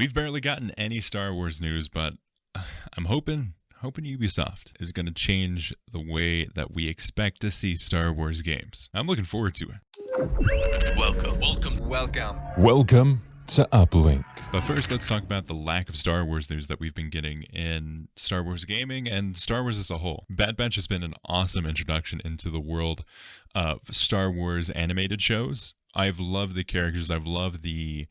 We've barely gotten any Star Wars news, but I'm hoping Ubisoft is going to change the way that we expect to see Star Wars games. I'm looking forward to it. Welcome to Uplink. But first, let's talk about the lack of Star Wars news that we've been getting in Star Wars gaming and Star Wars as a whole. Bad Batch has been an awesome introduction into the world of Star Wars animated shows. I've loved the characters. I've loved the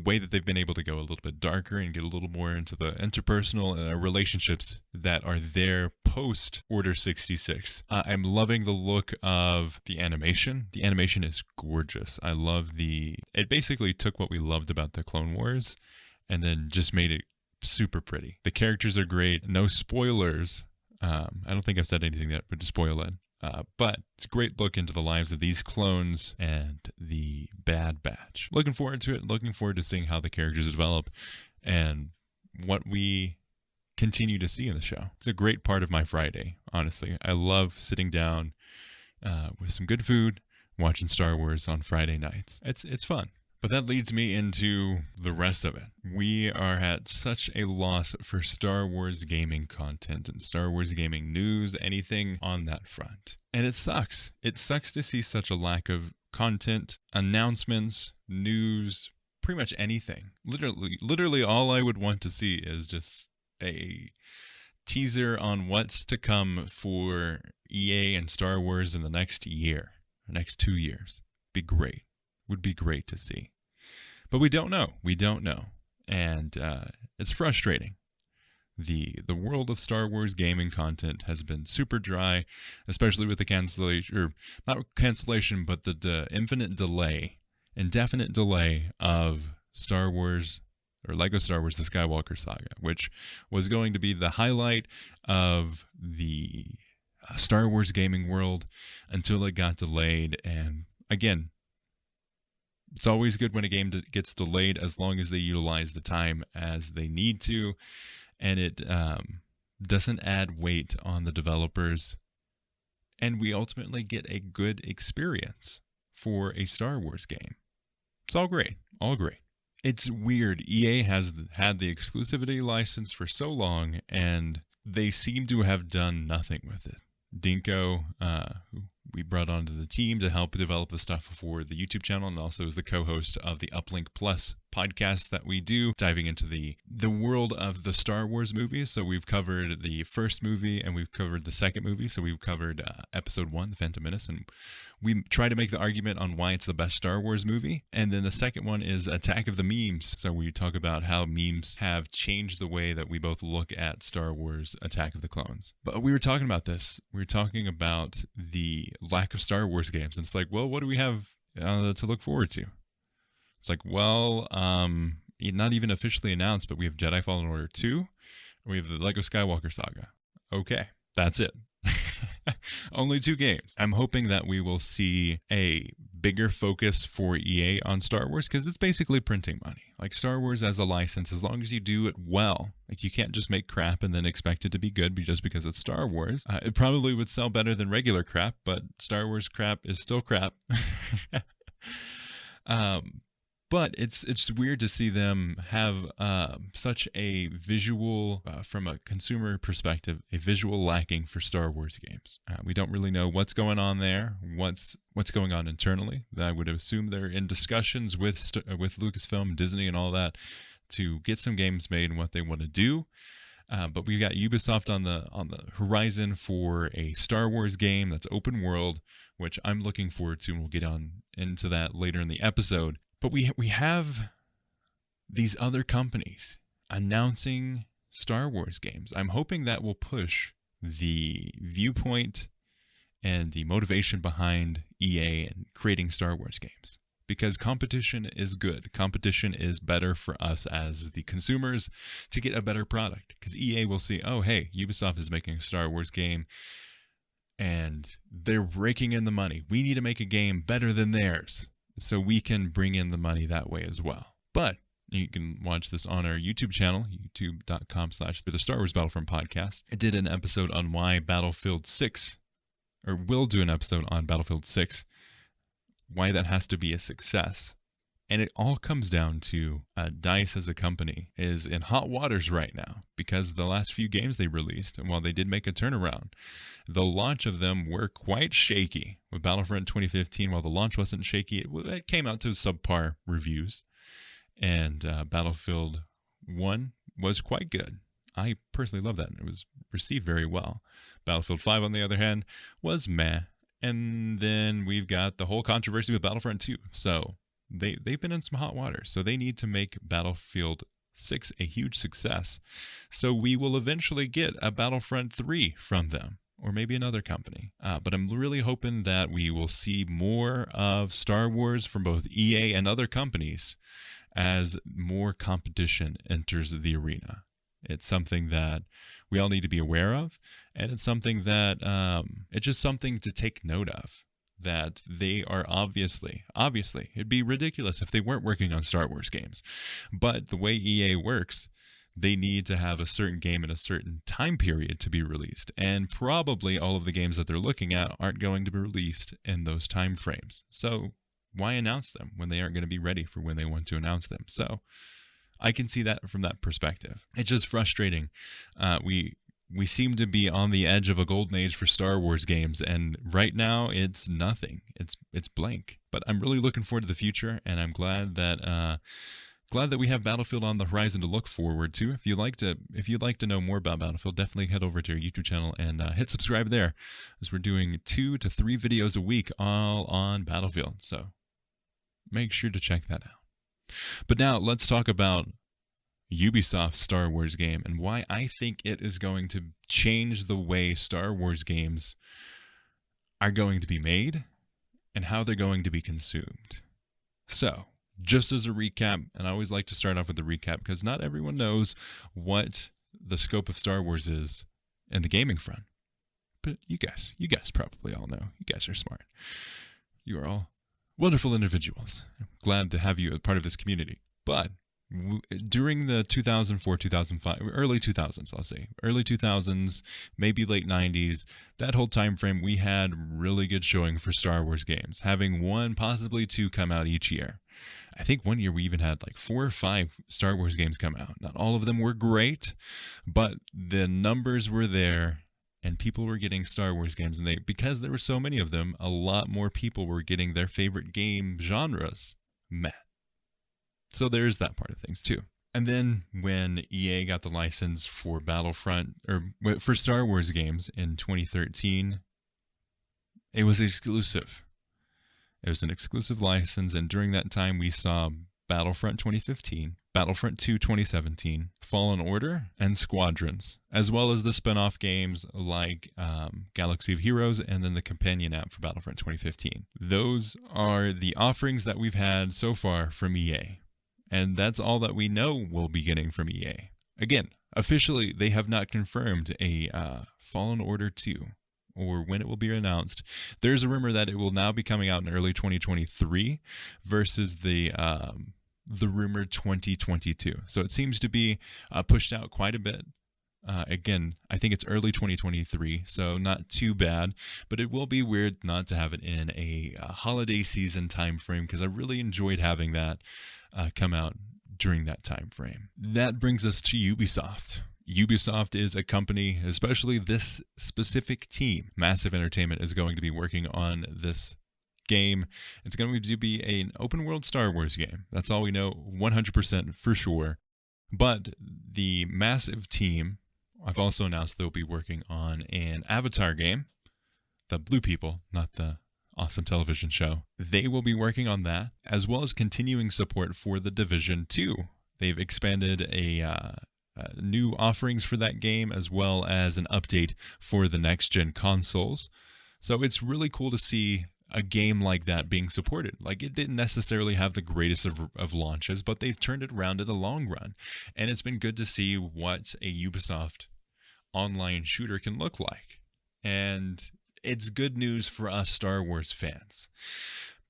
way that they've been able to go a little bit darker and get a little more into the interpersonal relationships that are there post Order 66. I'm loving the look of the animation. The animation is gorgeous. I love it basically took what we loved about the Clone Wars and then just made it super pretty. The characters are great. No spoilers. I don't think I've said anything that would spoil it. But it's a great look into the lives of these clones and the Bad Batch. Looking forward to it. Looking forward to seeing how the characters develop and what we continue to see in the show. It's a great part of my Friday, honestly. I love sitting down with some good food, watching Star Wars on Friday nights. It's fun. But that leads me into the rest of it. We are at such a loss for Star Wars gaming content and Star Wars gaming news, anything on that front. And it sucks. It sucks to see such a lack of content, announcements, news, pretty much anything. Literally all I would want to see is just a teaser on what's to come for EA and Star Wars in the next year, or next 2 years. Would be great to see. But we don't know. And it's frustrating. The world of Star Wars gaming content has been super dry, especially with the cancellation, or not cancellation, but the indefinite delay of Star Wars, or Lego Star Wars, the Skywalker Saga, which was going to be the highlight of the Star Wars gaming world until it got delayed. And again, it's always good when a game gets delayed as long as they utilize the time as they need to, and it doesn't add weight on the developers, and we ultimately get a good experience for a Star Wars game. It's all great. It's weird. EA has had the exclusivity license for so long, and they seem to have done nothing with it. Dinko, who we brought onto the team to help develop the stuff for the YouTube channel, and also is the co-host of the Uplink Plus podcast that we do, diving into the world of the Star Wars movies. So we've covered the first movie and we've covered the second movie. So we've covered episode 1, The Phantom Menace, and we try to make the argument on why it's the best Star Wars movie. And then the second one is Attack of the Memes. So we talk about how memes have changed the way that we both look at Star Wars Attack of the Clones. But we were talking about this. We were talking about the lack of Star Wars games. And it's like, well, what do we have to look forward to? It's like, well, not even officially announced, but we have Jedi Fallen Order 2, and we have the Lego Skywalker Saga. Okay, that's it. Only 2 games. I'm hoping that we will see a bigger focus for EA on Star Wars, because it's basically printing money. Like Star Wars as a license, as long as you do it well, like you can't just make crap and then expect it to be good just because it's Star Wars. It probably would sell better than regular crap, but Star Wars crap is still crap. But it's weird to see them have such a visual, from a consumer perspective, a visual lacking for Star Wars games. We don't really know what's going on there, what's going on internally. I would assume they're in discussions with Lucasfilm, Disney, and all that to get some games made and what they want to do. But we've got Ubisoft on the horizon for a Star Wars game that's open world, which I'm looking forward to, and we'll get on into that later in the episode. But we have these other companies announcing Star Wars games. I'm hoping that will push the viewpoint and the motivation behind EA and creating Star Wars games. Because competition is good. Competition is better for us as the consumers to get a better product. Because EA will see, oh, hey, Ubisoft is making a Star Wars game and they're raking in the money. We need to make a game better than theirs, so we can bring in the money that way as well. But you can watch this on our YouTube channel, youtube.com/the Star Wars Battlefront Podcast. I did an episode on why Battlefield 6, or will do an episode on Battlefield 6, why that has to be a success. And it all comes down to DICE as a company is in hot waters right now because the last few games they released, and while they did make a turnaround, the launch of them were quite shaky. With Battlefront 2015, while the launch wasn't shaky, it came out to subpar reviews. And Battlefield 1 was quite good. I personally love that. It was received very well. Battlefield 5, on the other hand, was meh. And then we've got the whole controversy with Battlefront 2. So they've been in some hot water. So they need to make Battlefield 6 a huge success. So we will eventually get a Battlefront 3 from them, or maybe another company. But I'm really hoping that we will see more of Star Wars from both EA and other companies as more competition enters the arena. It's something that we all need to be aware of, and it's something that it's just something to take note of, that they are obviously, it'd be ridiculous if they weren't working on Star Wars games. But the way EA works, they need to have a certain game in a certain time period to be released. And probably all of the games that they're looking at aren't going to be released in those time frames. So why announce them when they aren't going to be ready for when they want to announce them? So I can see that from that perspective. It's just frustrating. We seem to be on the edge of a golden age for Star Wars games, and right now it's nothing. It's blank. But I'm really looking forward to the future, and I'm glad that we have Battlefield on the horizon to look forward to. If you'd like to know more about Battlefield, definitely head over to our YouTube channel and hit subscribe there, as we're doing 2 to 3 videos a week all on Battlefield. So make sure to check that out. But now let's talk about Ubisoft Star Wars game and why I think it is going to change the way Star Wars games are going to be made and how they're going to be consumed. So, just as a recap, and I always like to start off with a recap because not everyone knows what the scope of Star Wars is in the gaming front. But you guys probably all know. You guys are smart. You are all wonderful individuals. I'm glad to have you as part of this community. But during the 2004, 2005, early 2000s, I'll say, early 2000s, maybe late 90s, that whole time frame, we had really good showing for Star Wars games, having 1, possibly 2 come out each year. I think one year we even had like 4 or 5 Star Wars games come out. Not all of them were great, but the numbers were there. And people were getting Star Wars games, and because there were so many of them, a lot more people were getting their favorite game genres met. So there's that part of things too. And then when EA got the license for Battlefront, or for Star Wars games in 2013, it was exclusive. It was an exclusive license, and during that time we saw Battlefront 2015, Battlefront 2 2017, Fallen Order, and Squadrons, as well as the spin-off games like Galaxy of Heroes and then the companion app for Battlefront 2015. Those are the offerings that we've had so far from EA, and that's all that we know we'll be getting from EA. Again, officially, they have not confirmed a Fallen Order 2 or when it will be announced. There's a rumor that it will now be coming out in early 2023 versus the rumored 2022. So it seems to be pushed out quite a bit. Again, I think it's early 2023, so not too bad, but it will be weird not to have it in a holiday season time frame, because I really enjoyed having that come out during that time frame. That brings us to Ubisoft. Ubisoft is a company, especially this specific team, Massive Entertainment, is going to be working on this game. It's going to be an open world Star Wars game. That's all we know 100% for sure. But the Massive team, I've also announced they'll be working on an Avatar game. The Blue People, not the awesome television show. They will be working on that, as well as continuing support for The Division 2. They've expanded new offerings for that game, as well as an update for the next-gen consoles. So it's really cool to see a game like that being supported. Like, it didn't necessarily have the greatest of launches, but they've turned it around in the long run. And it's been good to see what a Ubisoft online shooter can look like. And it's good news for us Star Wars fans,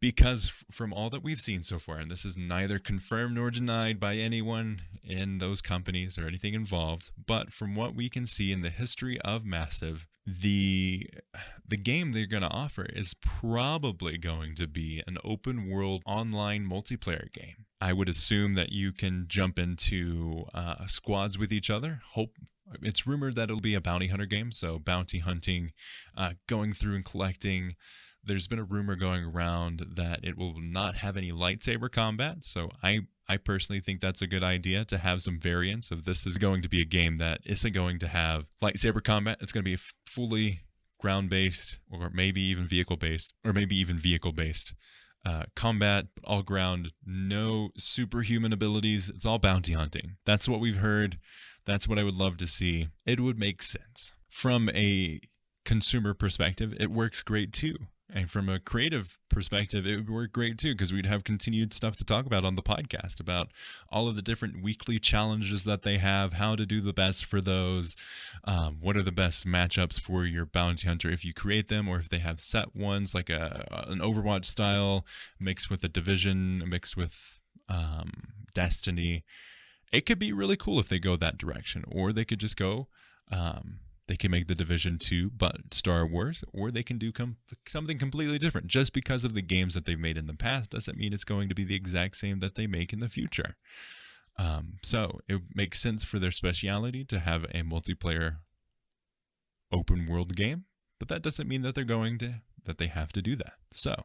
because from all that we've seen so far, and this is neither confirmed nor denied by anyone in those companies or anything involved, but from what we can see in the history of Massive, the game they're going to offer is probably going to be an open world online multiplayer game. I would assume that you can jump into squads with each other. It's rumored that it'll be a bounty hunter game, so bounty hunting, going through and collecting. There's been a rumor going around that it will not have any lightsaber combat, so I personally think that's a good idea to have some variants of this is going to be a game that isn't going to have lightsaber combat. It's going to be fully ground-based or maybe even vehicle-based combat, all ground, no superhuman abilities. It's all bounty hunting. That's what we've heard. That's what I would love to see. It would make sense. From a consumer perspective, it works great too. And from a creative perspective, it would work great too, because we'd have continued stuff to talk about on the podcast about all of the different weekly challenges that they have, how to do the best for those, what are the best matchups for your bounty hunter if you create them, or if they have set ones like an Overwatch style mixed with a Division, mixed with Destiny. It could be really cool if they go that direction, or they could just go... they can make the Division 2 but Star Wars, or they can do something completely different. Just because of the games that they've made in the past doesn't mean it's going to be the exact same that they make in the future. So it makes sense for their speciality to have a multiplayer open world game, but that doesn't mean that they have to do that. So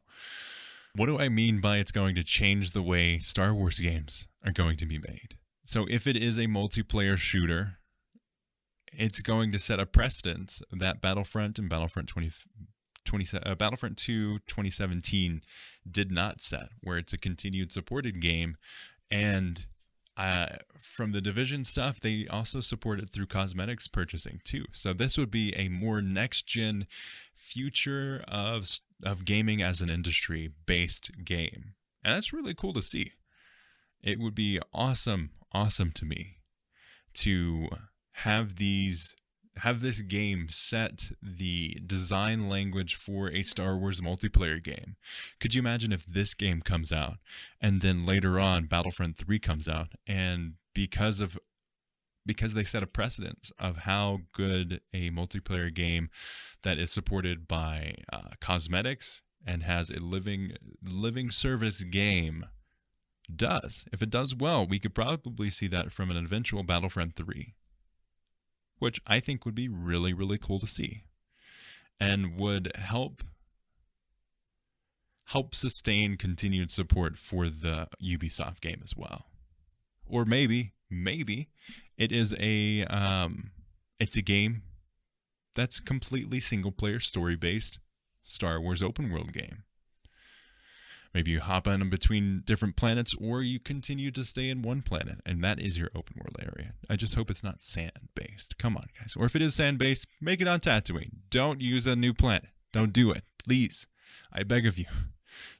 what do I mean by it's going to change the way Star Wars games are going to be made? So if it is a multiplayer shooter, it's going to set a precedent that Battlefront and Battlefront 2 2017 did not set, where it's a continued supported game. And from the Division stuff, they also support it through cosmetics purchasing too. So this would be a more next-gen future of gaming as an industry-based game. And that's really cool to see. It would be awesome to me to have this game set the design language for a Star Wars multiplayer game. Could you imagine if this game comes out and then later on Battlefront 3 comes out, and because they set a precedence of how good a multiplayer game that is supported by cosmetics and has a living service game does. If it does well, we could probably see that from an eventual Battlefront 3. Which I think would be really, really cool to see, and would help sustain continued support for the Ubisoft game as well. Or maybe it is it's a game that's completely single player story based Star Wars open world game. Maybe you hop on between different planets, or you continue to stay in one planet, and that is your open world area. I just hope it's not sand-based. Come on, guys. Or if it is sand-based, make it on Tatooine. Don't use a new planet. Don't do it. Please. I beg of you.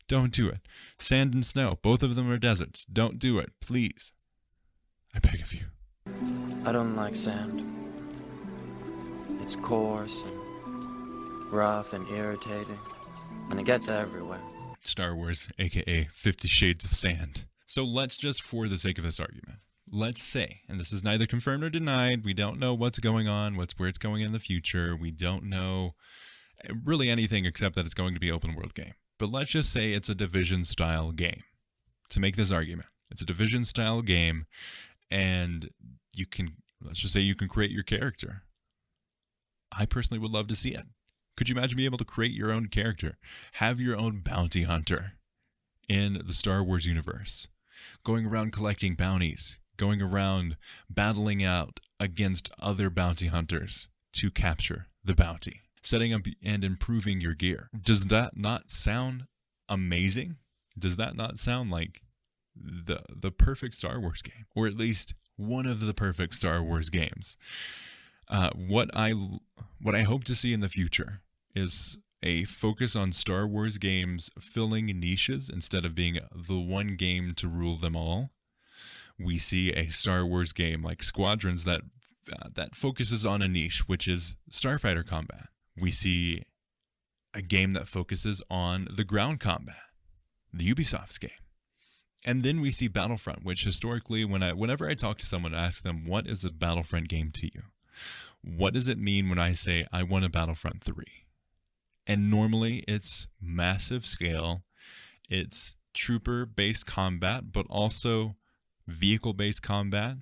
Don't do it. Sand and snow. Both of them are deserts. Don't do it. Please. I beg of you. I don't like sand. It's coarse and rough and irritating, and it gets everywhere. Star Wars, aka 50 Shades of Sand. So let's just, for the sake of this argument, let's say, and this is neither confirmed or denied, we don't know what's going on, where it's going in the future, we don't know really anything except that it's going to be an open world game. But let's just say it's a Division style game. To make this argument, it's a Division style game, and let's just say you can create your character. I personally would love to see it. Could you imagine being able to create your own character, have your own bounty hunter in the Star Wars universe, going around collecting bounties, going around battling out against other bounty hunters to capture the bounty, setting up and improving your gear? Does that not sound amazing? Does that not sound like the perfect Star Wars game, or at least one of the perfect Star Wars games? What I hope to see in the future is a focus on Star Wars games filling niches instead of being the one game to rule them all. We see a Star Wars game like Squadrons that focuses on a niche, which is starfighter combat. We see a game that focuses on the ground combat. the Ubisoft's game. And then we see Battlefront, which historically, whenever I talk to someone and ask them, what is a Battlefront game to you? What does it mean when I say, I want a Battlefront 3? And normally it's massive scale, it's trooper-based combat, but also vehicle-based combat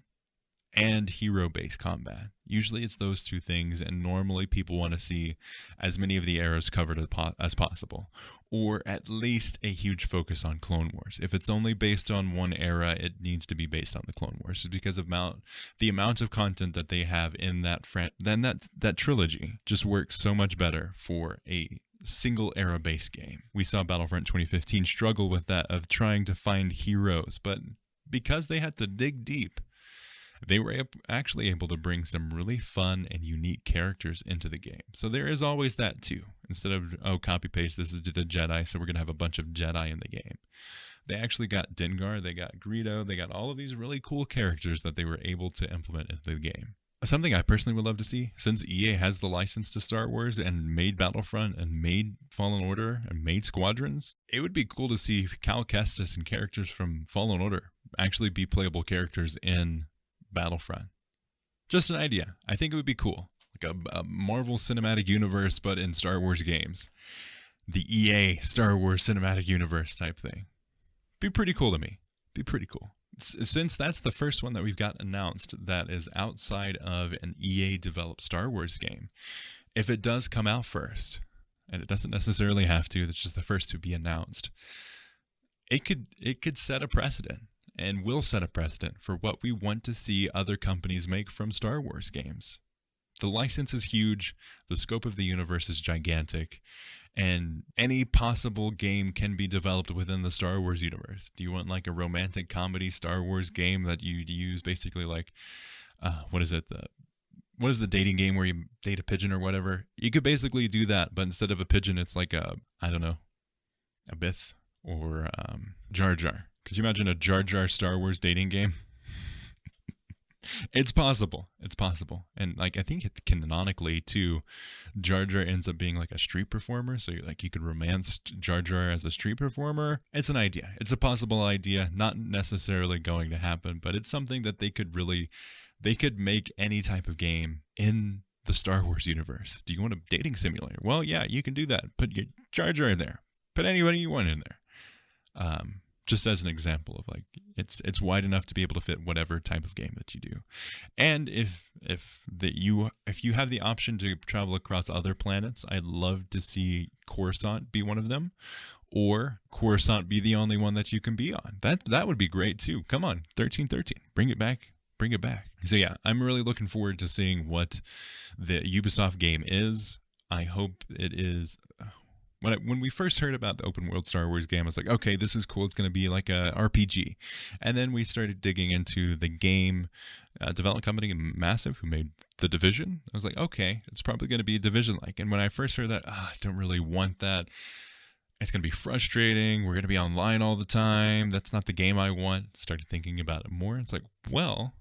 and hero-based combat. Usually it's those two things, and normally people want to see as many of the eras covered as possible, or at least a huge focus on Clone Wars. If it's only based on one era, it needs to be based on the Clone Wars, just because of the amount of content that they have in that trilogy just works so much better for a single era based game. We saw Battlefront 2015 struggle with that, of trying to find heroes, but because they had to dig deep, they were actually able to bring some really fun and unique characters into the game. So there is always that too. Instead of, copy paste, this is the Jedi, so we're going to have a bunch of Jedi in the game. They actually got Dengar, they got Greedo, they got all of these really cool characters that they were able to implement into the game. Something I personally would love to see, since EA has the license to Star Wars and made Battlefront and made Fallen Order and made Squadrons, it would be cool to see Cal Kestis and characters from Fallen Order actually be playable characters in Battlefront. Just an idea. I think it would be cool. Like a Marvel Cinematic Universe, but in Star Wars games. The EA Star Wars Cinematic Universe type thing. Be pretty cool to me. Be pretty cool. Since that's the first one that we've got announced that is outside of an EA developed Star Wars game, if it does come out first, and it doesn't necessarily have to, it's just the first to be announced, it could set a precedent, and will set a precedent for what we want to see other companies make from Star Wars games. The license is huge, the scope of the universe is gigantic, and any possible game can be developed within the Star Wars universe. Do you want like a romantic comedy Star Wars game that you use basically like, what is the dating game where you date a pigeon or whatever? You could basically do that, but instead of a pigeon, it's like a Bith or Jar Jar. Could you imagine a Jar Jar Star Wars dating game? It's possible. It's possible. And like I think canonically too, Jar Jar ends up being like a street performer. So you could romance Jar Jar as a street performer. It's an idea. It's a possible idea. Not necessarily going to happen, but it's something that they could make any type of game in the Star Wars universe. Do you want a dating simulator? Well, yeah, you can do that. Put your Jar Jar in there. Put anybody you want in there. Just as an example of like it's wide enough to be able to fit whatever type of game that you do. And if you have the option to travel across other planets, I'd love to see Coruscant be one of them, or Coruscant be the only one that you can be on. That would be great too. Come on, 1313, bring it back. Bring it back. So yeah, I'm really looking forward to seeing what the Ubisoft game is. I hope it is. When we first heard about the open world Star Wars game, I was like, okay, this is cool. It's going to be like a RPG. And then we started digging into the game development company, Massive, who made The Division. I was like, okay, it's probably going to be a Division-like. And when I first heard that, I don't really want that. It's going to be frustrating. We're going to be online all the time. That's not the game I want. Started thinking about it more. It's like, well,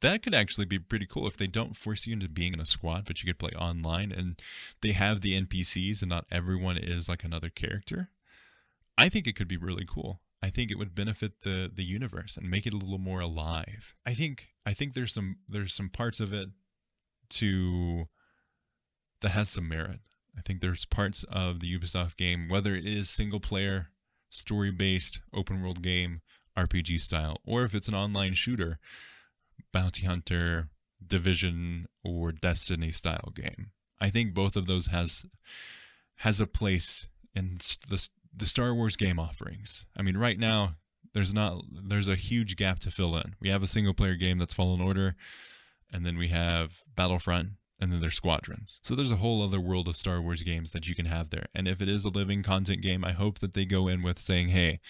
that could actually be pretty cool if they don't force you into being in a squad, but you could play online and they have the NPCs and not everyone is like another character. I think it could be really cool. I think it would benefit the universe and make it a little more alive. I think there's some parts of it that has some merit. I think there's parts of the Ubisoft game, whether it is single player, story-based, open world game, RPG style, or if it's an online shooter, bounty hunter, Division, or Destiny style game. I think both of those has a place in the Star Wars game offerings. I mean, right now there's a huge gap to fill in. We have a single player game that's Fallen Order, and then we have Battlefront, and then there's Squadrons. So there's a whole other world of Star Wars games that you can have there. And if it is a living content game, I hope that they go in with saying, hey,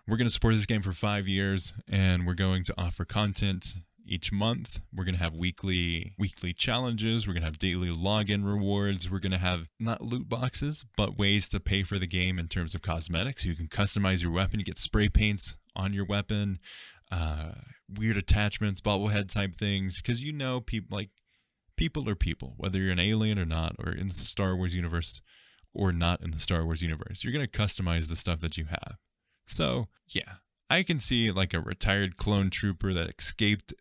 we're going to support this game for 5 years, and we're going to offer content each month. We're going to have weekly challenges. We're going to have daily login rewards. We're going to have not loot boxes, but ways to pay for the game in terms of cosmetics. You can customize your weapon. You get spray paints on your weapon, weird attachments, bobblehead type things. Because people are people, whether you're an alien or not, or in the Star Wars universe or not in the Star Wars universe. You're going to customize the stuff that you have. So, yeah, I can see like a retired clone trooper that escaped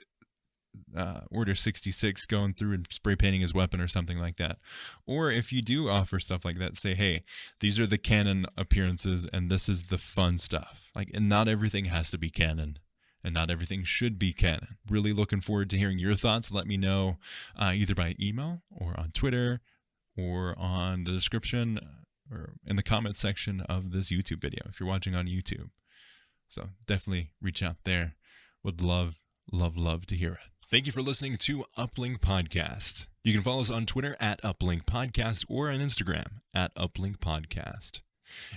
Order 66 going through and spray painting his weapon or something like that. Or if you do offer stuff like that, say, hey, these are the canon appearances and this is the fun stuff. Like, and not everything has to be canon. And not everything should be canon. Really looking forward to hearing your thoughts. Let me know either by email or on Twitter or on the description or in the comment section of this YouTube video if you're watching on YouTube. So definitely reach out there. Would love to hear it. Thank you for listening to Uplink Podcast. You can follow us on Twitter at Uplink Podcast or on Instagram at Uplink Podcast.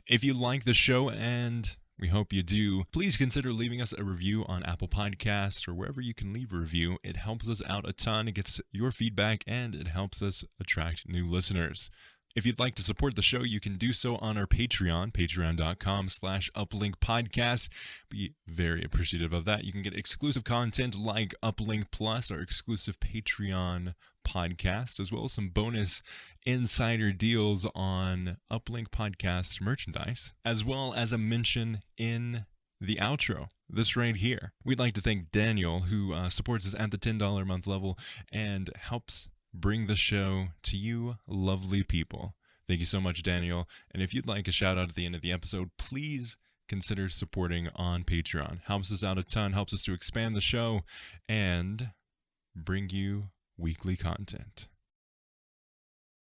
If you like the show, and we hope you do, please consider leaving us a review on Apple Podcasts or wherever you can leave a review. It helps us out a ton. It gets your feedback and it helps us attract new listeners. If you'd like to support the show, you can do so on our Patreon, patreon.com/uplinkpodcast. Be very appreciative of that. You can get exclusive content like Uplink Plus, our exclusive Patreon podcast, as well as some bonus insider deals on Uplink Podcast merchandise, as well as a mention in the outro, this right here. We'd like to thank Daniel, who supports us at the $10 a month level and helps bring the show to you lovely people. Thank you so much, Daniel. And if you'd like a shout out at the end of the episode, please consider supporting on Patreon. Helps us out a ton, helps us to expand the show and bring you weekly content.